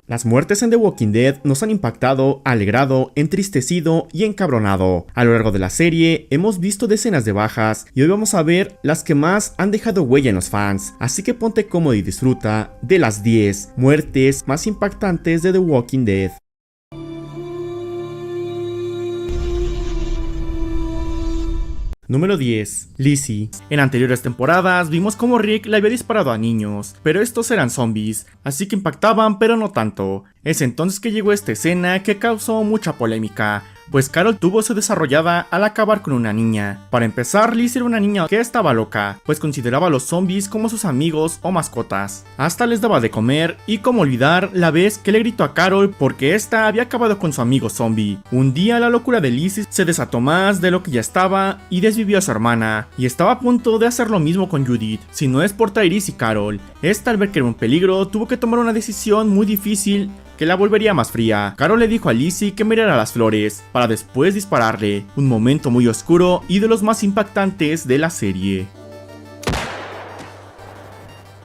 Las muertes en The Walking Dead nos han impactado, alegrado, entristecido y encabronado. A lo largo de la serie hemos visto decenas de bajas y hoy vamos a ver las que más han dejado huella en los fans. Así que ponte cómodo y disfruta de las 10 muertes más impactantes de The Walking Dead. Número 10. Lizzie. En anteriores temporadas vimos cómo Rick le había disparado a niños, pero estos eran zombies, así que impactaban pero no tanto. Es entonces que llegó esta escena que causó mucha polémica, pues Carol tuvo su desarrollada al acabar con una niña. Para empezar, Lizzie era una niña que estaba loca, pues consideraba a los zombies como sus amigos o mascotas. Hasta les daba de comer, y cómo olvidar la vez que le gritó a Carol porque esta había acabado con su amigo zombie. Un día la locura de Lizzie se desató más de lo que ya estaba y desvivió a su hermana, y estaba a punto de hacer lo mismo con Judith, si no es por Tyrese y Carol. Esta, al ver que era un peligro, tuvo que tomar una decisión muy difícil que la volvería más fría. Carol le dijo a Lizzie que mirara las flores, para después dispararle. Un momento muy oscuro y de los más impactantes de la serie.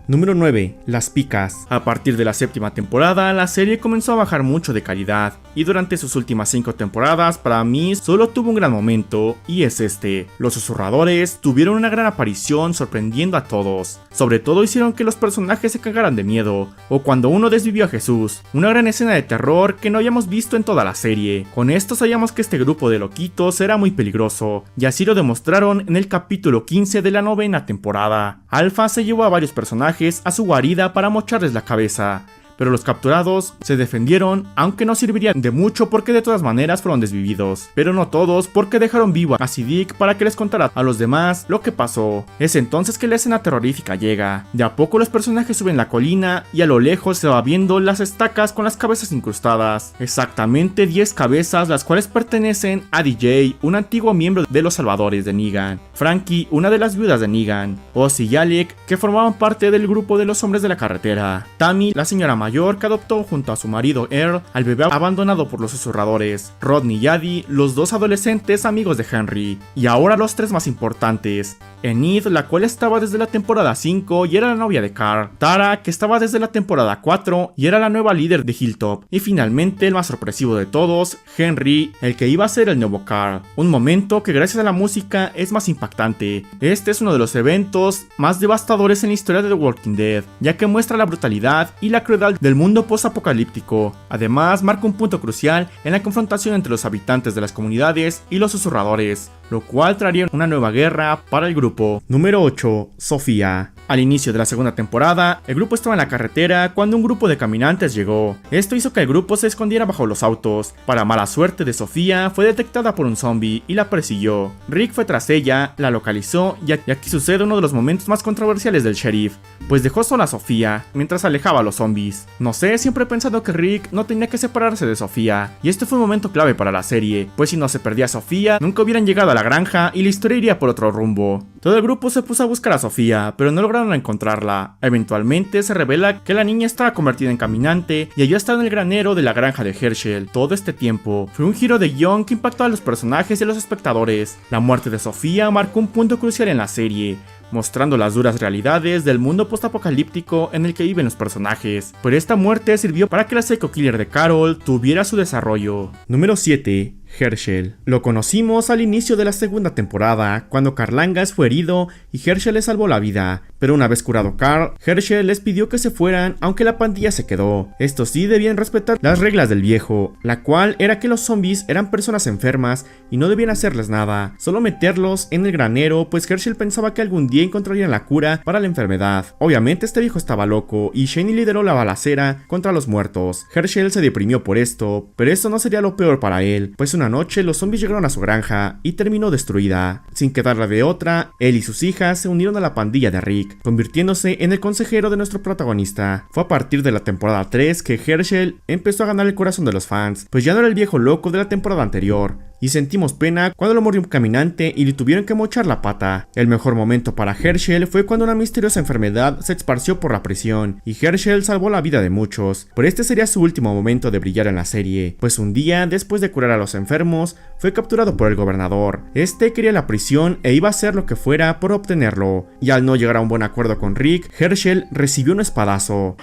Número 9. Las picas. A partir de la séptima temporada, la serie comenzó a bajar mucho de calidad, y durante sus últimas 5 temporadas, para mí, solo tuvo un gran momento, y es este. Los susurradores tuvieron una gran aparición sorprendiendo a todos. Sobre todo hicieron que los personajes se cagaran de miedo, o cuando uno desvivió a Jesús, una gran escena de terror que no habíamos visto en toda la serie. Con esto sabíamos que este grupo de loquitos era muy peligroso, y así lo demostraron en el capítulo 15 de la 9ª temporada. Alpha se llevó a varios personajes a su guarida para mocharles la cabeza, pero los capturados se defendieron, aunque no servirían de mucho porque de todas maneras fueron desvividos. Pero no todos, porque dejaron vivo a Siddiq para que les contara a los demás lo que pasó. Es entonces que la escena terrorífica llega. De a poco los personajes suben la colina y a lo lejos se va viendo las estacas con las cabezas incrustadas. Exactamente 10 cabezas, las cuales pertenecen a DJ, un antiguo miembro de los salvadores de Negan, Frankie, una de las viudas de Negan, Ozzy y Alec, que formaban parte del grupo de los hombres de la carretera, Tammy, la señora mayor que adoptó junto a su marido Earl al bebé abandonado por los susurradores, Rodney y Addie, los 2 adolescentes amigos de Henry, y ahora los 3 más importantes: Enid, la cual estaba desde la temporada 5 y era la novia de Carl, Tara, que estaba desde la temporada 4 y era la nueva líder de Hilltop, y finalmente el más sorpresivo de todos, Henry, el que iba a ser el nuevo Carl. Un momento que gracias a la música es más impactante. Este es uno de los eventos más devastadores en la historia de The Walking Dead, ya que muestra la brutalidad y la crueldad del mundo post-apocalíptico. Además, marca un punto crucial en la confrontación entre los habitantes de las comunidades y los susurradores, lo cual traería una nueva guerra para el grupo. Número 8. Sofía. Al inicio de la segunda temporada, el grupo estaba en la carretera cuando un grupo de caminantes llegó. Esto hizo que el grupo se escondiera bajo los autos. Para mala suerte de Sofía, fue detectada por un zombie y la persiguió. Rick fue tras ella, la localizó y aquí sucede uno de los momentos más controversiales del sheriff, pues dejó sola a Sofía mientras alejaba a los zombies. No sé, siempre he pensado que Rick no tenía que separarse de Sofía, y este fue un momento clave para la serie, pues si no se perdía a Sofía, nunca hubieran llegado a la granja y la historia iría por otro rumbo. Todo el grupo se puso a buscar a Sofía, pero no lograron encontrarla. Eventualmente se revela que la niña estaba convertida en caminante y había estado en el granero de la granja de Hershel todo este tiempo. Fue un giro de guión que impactó a los personajes y a los espectadores. La muerte de Sofía marcó un punto crucial en la serie, mostrando las duras realidades del mundo postapocalíptico en el que viven los personajes. Pero esta muerte sirvió para que la psycho killer de Carol tuviera su desarrollo. Número 7. Hershel. Lo conocimos al inicio de la segunda temporada, cuando Carl Angus fue herido y Hershel le salvó la vida. Pero una vez curado Carl, Hershel les pidió que se fueran, aunque la pandilla se quedó. Estos sí debían respetar las reglas del viejo, la cual era que los zombies eran personas enfermas y no debían hacerles nada, solo meterlos en el granero, pues Hershel pensaba que algún día encontrarían la cura para la enfermedad. Obviamente este viejo estaba loco y Shane lideró la balacera contra los muertos. Hershel se deprimió por esto, pero eso no sería lo peor para él, pues una noche los zombies llegaron a su granja y terminó destruida. Sin quedarla de otra, él y sus hijas se unieron a la pandilla de Rick, convirtiéndose en el consejero de nuestro protagonista. Fue a partir de la temporada 3 que Hershel empezó a ganar el corazón de los fans, pues ya no era el viejo loco de la temporada anterior, y sentimos pena cuando lo mordió un caminante y le tuvieron que mochar la pata. El mejor momento para Herschel fue cuando una misteriosa enfermedad se esparció por la prisión y Herschel salvó la vida de muchos, pero este sería su último momento de brillar en la serie, pues un día después de curar a los enfermos fue capturado por el gobernador. Este quería la prisión e iba a hacer lo que fuera por obtenerlo, y al no llegar a un buen acuerdo con Rick, Herschel recibió un espadazo.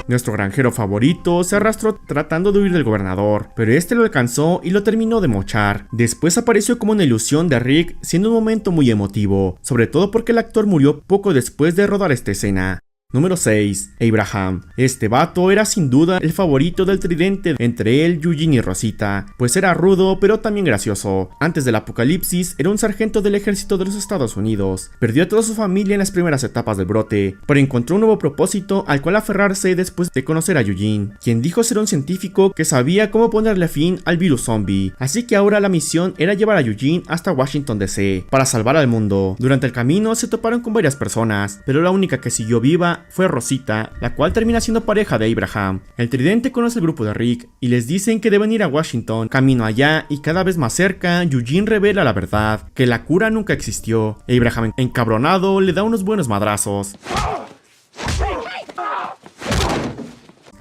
Nuestro granjero favorito se arrastró tratando de huir del gobernador, pero este lo alcanzó y lo terminó de mochar. Después apareció como una ilusión de Rick, siendo un momento muy emotivo, sobre todo porque el actor murió poco después de rodar esta escena. Número 6. Abraham. Este vato era sin duda el favorito del tridente entre él, Eugene y Rosita, pues era rudo pero también gracioso. Antes del apocalipsis era un sargento del ejército de los Estados Unidos. Perdió a toda su familia en las primeras etapas del brote, pero encontró un nuevo propósito al cual aferrarse después de conocer a Eugene, quien dijo ser un científico que sabía cómo ponerle fin al virus zombie. Así que ahora la misión era llevar a Eugene hasta Washington DC para salvar al mundo. Durante el camino se toparon con varias personas, pero la única que siguió viva fue Rosita, la cual termina siendo pareja de Abraham. El tridente conoce el grupo de Rick y les dicen que deben ir a Washington. Camino allá y cada vez más cerca, Eugene revela la verdad, que la cura nunca existió. Abraham, encabronado, le da unos buenos madrazos.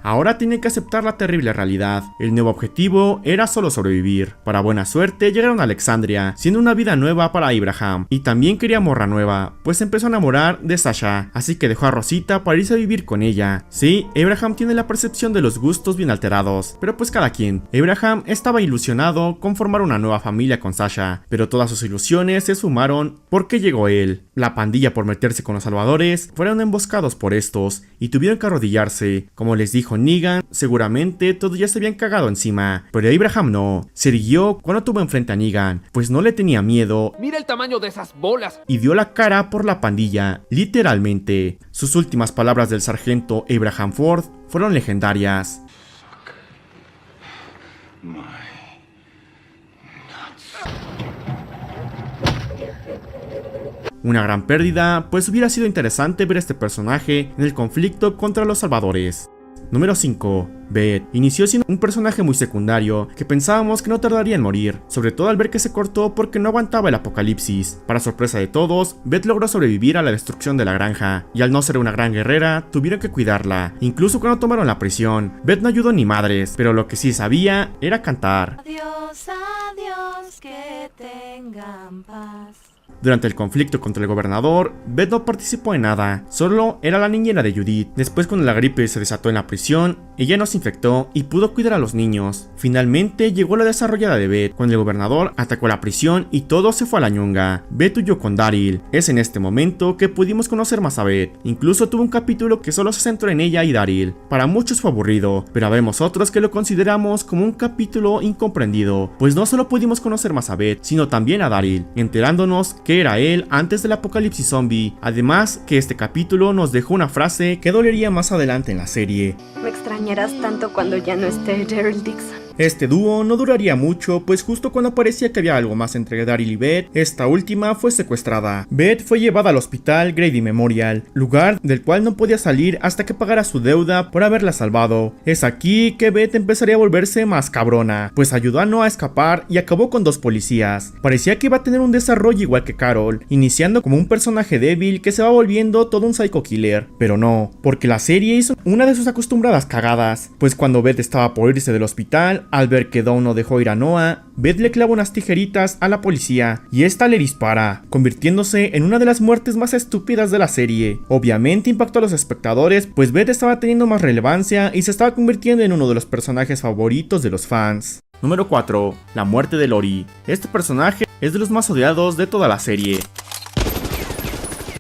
Ahora tiene que aceptar la terrible realidad. El nuevo objetivo era solo sobrevivir. Para buena suerte llegaron a Alexandria, siendo una vida nueva para Abraham, y también quería morra nueva, pues empezó a enamorar de Sasha, así que dejó a Rosita para irse a vivir con ella. Sí, Abraham tiene la percepción de los gustos bien alterados, pero pues cada quien. Abraham estaba ilusionado con formar una nueva familia con Sasha, pero todas sus ilusiones se esfumaron porque llegó él. La pandilla, por meterse con los salvadores, fueron emboscados por estos y tuvieron que arrodillarse. Como les dijo Negan, seguramente todos ya se habían cagado encima, pero Abraham no. Se irguió cuando tuvo enfrente a Negan, pues no le tenía miedo. Mira el tamaño de esas bolas. Y dio la cara por la pandilla, literalmente. Sus últimas palabras del sargento Abraham Ford fueron legendarias. Una gran pérdida, pues hubiera sido interesante ver a este personaje en el conflicto contra los salvadores. Número 5. Beth. Inició siendo un personaje muy secundario que pensábamos que no tardaría en morir, sobre todo al ver que se cortó porque no aguantaba el apocalipsis. Para sorpresa de todos, Beth logró sobrevivir a la destrucción de la granja, y al no ser una gran guerrera, tuvieron que cuidarla, incluso cuando tomaron la prisión. Beth no ayudó ni madres, pero lo que sí sabía era cantar. Adiós, adiós, que tengan paz. Durante el conflicto contra el gobernador, Beth no participó en nada, solo era la niñera de Judith. Después, cuando la gripe se desató en la prisión, ella no se infectó y pudo cuidar a los niños. Finalmente llegó la desarrollada de Beth, cuando el gobernador atacó la prisión y todo se fue a la ñonga. Beth huyó con Daryl. Es en este momento que pudimos conocer más a Beth. Incluso tuvo un capítulo que solo se centró en ella y Daryl. Para muchos fue aburrido, pero habemos otros que lo consideramos como un capítulo incomprendido, pues no solo pudimos conocer más a Beth, sino también a Daryl, enterándonos que era él antes del apocalipsis zombie. Además, que este capítulo nos dejó una frase que dolería más adelante en la serie. Me extrañarás tanto cuando ya no esté Daryl Dixon. Este dúo no duraría mucho, pues justo cuando parecía que había algo más entre Daryl y Beth, esta última fue secuestrada. Beth fue llevada al hospital Grady Memorial, lugar del cual no podía salir hasta que pagara su deuda por haberla salvado. Es aquí que Beth empezaría a volverse más cabrona, pues ayudó a Noah a escapar y acabó con 2 policías. Parecía que iba a tener un desarrollo igual que Carol, iniciando como un personaje débil que se va volviendo todo un psycho killer, pero no, porque la serie hizo una de sus acostumbradas cagadas, pues cuando Beth estaba por irse del hospital, al ver que Dawn no dejó ir a Noah, Beth le clava unas tijeritas a la policía y esta le dispara, convirtiéndose en una de las muertes más estúpidas de la serie. Obviamente impactó a los espectadores, pues Beth estaba teniendo más relevancia y se estaba convirtiendo en uno de los personajes favoritos de los fans. Número 4. La muerte de Lori. Este personaje es de los más odiados de toda la serie,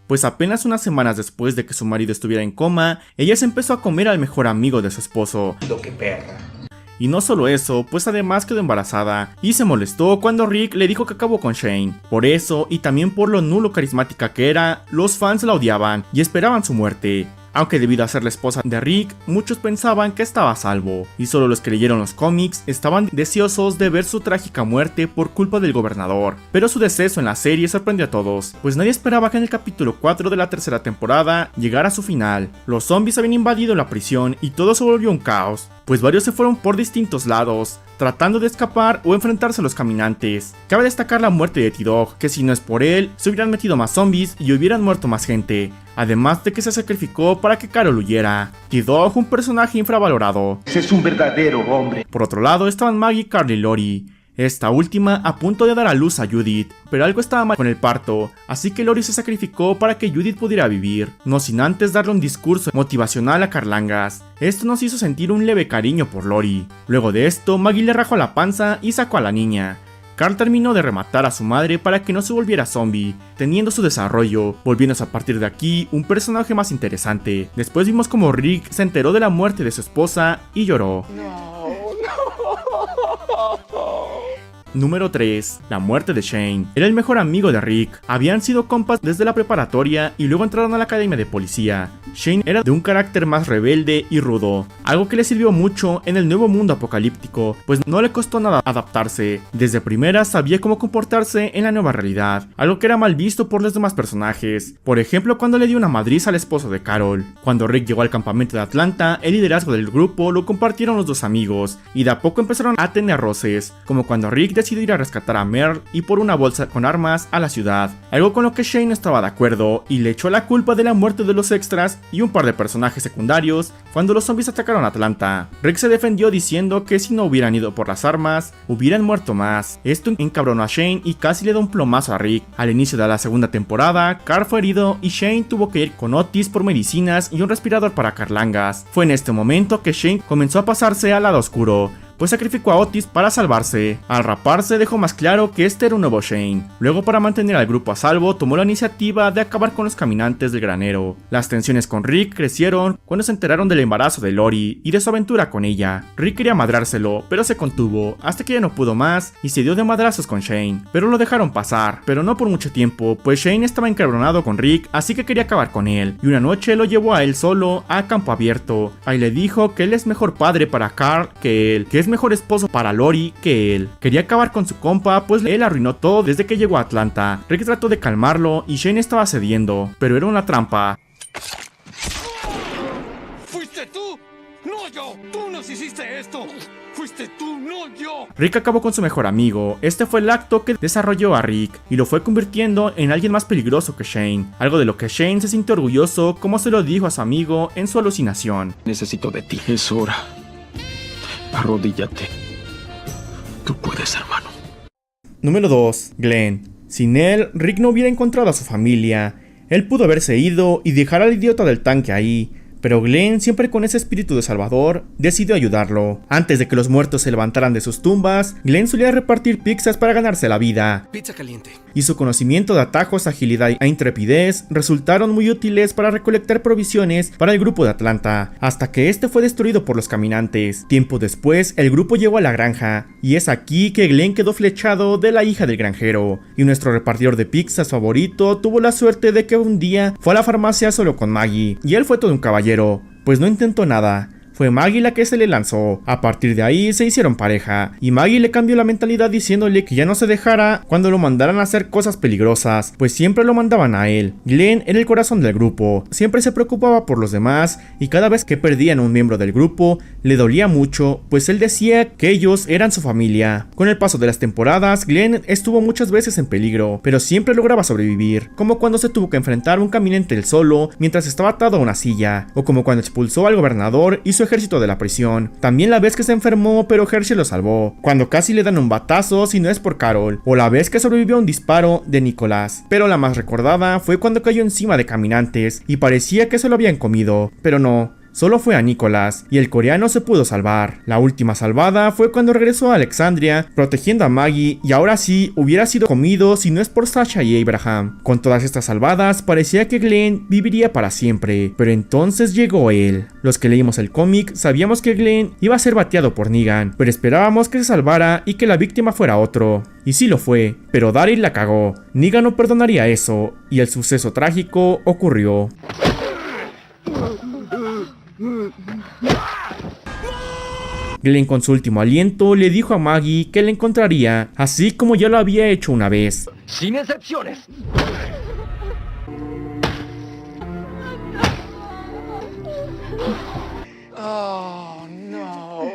pues apenas unas semanas después de que su marido estuviera en coma, ella se empezó a comer al mejor amigo de su esposo. Lo que perra. Y no solo eso, pues además quedó embarazada, y se molestó cuando Rick le dijo que acabó con Shane. Por eso, y también por lo nulo carismática que era, los fans la odiaban y esperaban su muerte. Aunque debido a ser la esposa de Rick, muchos pensaban que estaba a salvo, y solo los que leyeron los cómics estaban deseosos de ver su trágica muerte por culpa del gobernador. Pero su deceso en la serie sorprendió a todos, pues nadie esperaba que en el capítulo 4 de la tercera temporada llegara a su final. Los zombies habían invadido la prisión y todo se volvió un caos. pues varios se fueron por distintos lados, tratando de escapar o enfrentarse a los caminantes. Cabe destacar la muerte de T-Dog, que si no es por él, se hubieran metido más zombies y hubieran muerto más gente, además de que se sacrificó para que Carol huyera. T-Dog, un personaje infravalorado. Ese es un verdadero hombre. Por otro lado estaban Maggie, Carl y Lori, esta última a punto de dar a luz a Judith, pero algo estaba mal con el parto, así que Lori se sacrificó para que Judith pudiera vivir, no sin antes darle un discurso motivacional a Carlangas. Esto nos hizo sentir un leve cariño por Lori. Luego de esto, Maggie le rajó la panza y sacó a la niña. Carl terminó de rematar a su madre para que no se volviera zombie, teniendo su desarrollo, volviéndose a partir de aquí un personaje más interesante. Después vimos como Rick se enteró de la muerte de su esposa y lloró. Número 3. La muerte de Shane. Era el mejor amigo de Rick. Habían sido compas desde la preparatoria y luego entraron a la academia de policía. Shane era de un carácter más rebelde y rudo, algo que le sirvió mucho en el nuevo mundo apocalíptico, pues no le costó nada adaptarse. Desde primera sabía cómo comportarse en la nueva realidad, algo que era mal visto por los demás personajes. Por ejemplo, cuando le dio una madriza al esposo de Carol. Cuando Rick llegó al campamento de Atlanta, el liderazgo del grupo lo compartieron los dos amigos, y de a poco empezaron a tener roces, como cuando Rick decidió ir a rescatar a Merle y por una bolsa con armas a la ciudad, algo con lo que Shane no estaba de acuerdo y le echó la culpa de la muerte de los extras y un par de personajes secundarios cuando los zombies atacaron Atlanta. Rick se defendió diciendo que si no hubieran ido por las armas, hubieran muerto más. Esto encabronó a Shane y casi le da un plomazo a Rick. Al inicio de la segunda temporada, Carl fue herido y Shane tuvo que ir con Otis por medicinas y un respirador para Carlangas. Fue en este momento que Shane comenzó a pasarse al lado oscuro, pues sacrificó a Otis para salvarse. Al raparse dejó más claro que este era un nuevo Shane. Luego, para mantener al grupo a salvo, tomó la iniciativa de acabar con los caminantes del granero. Las tensiones con Rick crecieron cuando se enteraron del embarazo de Lori y de su aventura con ella. Rick quería madrárselo, pero se contuvo hasta que ya no pudo más y se dio de madrazos con Shane, pero lo dejaron pasar, pero no por mucho tiempo, pues Shane estaba encabronado con Rick, así que quería acabar con él, y una noche lo llevó a él solo a campo abierto. Ahí le dijo que él es mejor padre para Carl que él, que es mejor esposo para Lori que él. Quería acabar con su compa, pues él arruinó todo desde que llegó a Atlanta. Rick trató de calmarlo y Shane estaba cediendo, pero era una trampa. ¡Fuiste tú! ¡No yo! ¡Tú nos hiciste esto! ¡Fuiste tú, no yo! Rick acabó con su mejor amigo. Este fue el acto que desarrolló a Rick y lo fue convirtiendo en alguien más peligroso que Shane, algo de lo que Shane se sintió orgulloso, como se lo dijo a su amigo en su alucinación. Necesito de ti. Es hora. Arrodíllate. Tú puedes, hermano. Número 2. Glenn. Sin él, Rick no hubiera encontrado a su familia. Él pudo haberse ido y dejar al idiota del tanque ahí, pero Glenn, siempre con ese espíritu de salvador, decidió ayudarlo. Antes de que los muertos se levantaran de sus tumbas, Glenn solía repartir pizzas para ganarse la vida. Pizza caliente. Y su conocimiento de atajos, agilidad e intrepidez resultaron muy útiles para recolectar provisiones para el grupo de Atlanta, hasta que este fue destruido por los caminantes. Tiempo después, el grupo llegó a la granja, y es aquí que Glenn quedó flechado de la hija del granjero, y nuestro repartidor de pizzas favorito tuvo la suerte de que un día fue a la farmacia solo con Maggie, y él fue todo un caballero, pues no intentó nada. Fue Maggie la que se le lanzó. A partir de ahí se hicieron pareja, y Maggie le cambió la mentalidad diciéndole que ya no se dejara cuando lo mandaran a hacer cosas peligrosas, pues siempre lo mandaban a él. Glenn era el corazón del grupo, siempre se preocupaba por los demás, y cada vez que perdían a un miembro del grupo, le dolía mucho, pues él decía que ellos eran su familia. Con el paso de las temporadas, Glenn estuvo muchas veces en peligro, pero siempre lograba sobrevivir, como cuando se tuvo que enfrentar a un caminante él solo mientras estaba atado a una silla, o como cuando expulsó al gobernador y su ejército de la prisión. También la vez que se enfermó pero Hershey lo salvó, cuando casi le dan un batazo si no es por Carol, o la vez que sobrevivió a un disparo de Nicholas. Pero la más recordada fue cuando cayó encima de caminantes y parecía que se lo habían comido, pero no. Solo fue a Nicholas, y el coreano se pudo salvar. La última salvada fue cuando regresó a Alexandria, protegiendo a Maggie, y ahora sí hubiera sido comido si no es por Sasha y Abraham. Con todas estas salvadas, parecía que Glenn viviría para siempre, pero entonces llegó él. Los que leímos el cómic sabíamos que Glenn iba a ser bateado por Negan, pero esperábamos que se salvara y que la víctima fuera otro. Y sí lo fue, pero Daryl la cagó. Negan no perdonaría eso, y el suceso trágico ocurrió. Glenn, con su último aliento, le dijo a Maggie que la encontraría, así como ya lo había hecho una vez. Sin excepciones. Oh, no.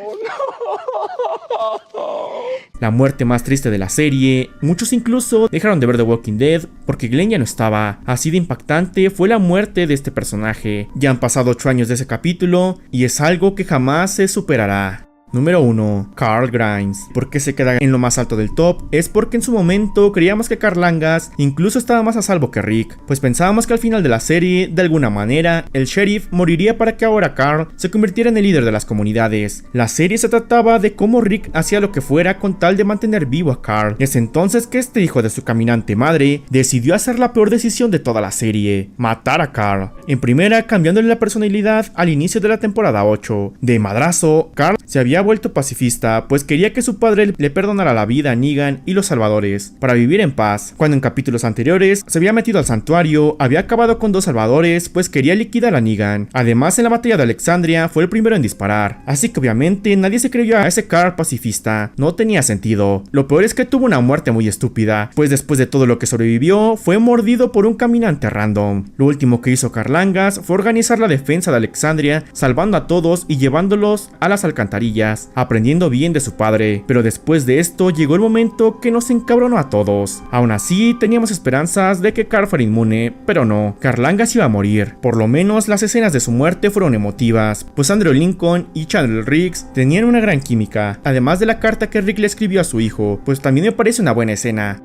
La muerte más triste de la serie, muchos incluso dejaron de ver The Walking Dead porque Glenn ya no estaba. Así de impactante fue la muerte de este personaje. Ya han pasado 8 años de ese capítulo y es algo que jamás se superará. Número 1. Carl Grimes. ¿Por qué se queda en lo más alto del top? Es porque en su momento creíamos que Carl Angas incluso estaba más a salvo que Rick, pues pensábamos que al final de la serie, de alguna manera, el sheriff moriría para que ahora Carl se convirtiera en el líder de las comunidades. La serie se trataba de cómo Rick hacía lo que fuera con tal de mantener vivo a Carl. Es entonces que este hijo de su caminante madre decidió hacer la peor decisión de toda la serie: matar a Carl. En primera, cambiándole la personalidad al inicio de la temporada 8. De madrazo, Carl se había vuelto pacifista, pues quería que su padre le perdonara la vida a Negan y los salvadores, para vivir en paz, cuando en capítulos anteriores se había metido al santuario, había acabado con 2 salvadores, pues quería liquidar a Negan. Además, en la batalla de Alexandria fue el primero en disparar, así que obviamente nadie se creyó a ese Carl pacifista, no tenía sentido. Lo peor es que tuvo una muerte muy estúpida, pues después de todo lo que sobrevivió, fue mordido por un caminante random. Lo último que hizo Carl Angas fue organizar la defensa de Alexandria, salvando a todos y llevándolos a las alcantarillas, aprendiendo bien de su padre, pero después de esto llegó el momento que nos encabronó a todos. Aún así, teníamos esperanzas de que Carl fuera inmune, pero no, Carl Angas iba a morir. Por lo menos las escenas de su muerte fueron emotivas, pues Andrew Lincoln y Chandler Riggs tenían una gran química, además de la carta que Rick le escribió a su hijo, pues también me parece una buena escena.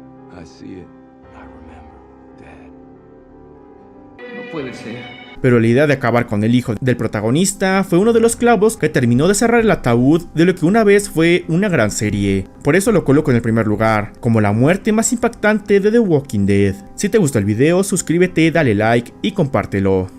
No puede ser. Pero la idea de acabar con el hijo del protagonista fue uno de los clavos que terminó de cerrar el ataúd de lo que una vez fue una gran serie. Por eso lo coloco en el primer lugar, como la muerte más impactante de The Walking Dead. Si te gustó el video, suscríbete, dale like y compártelo.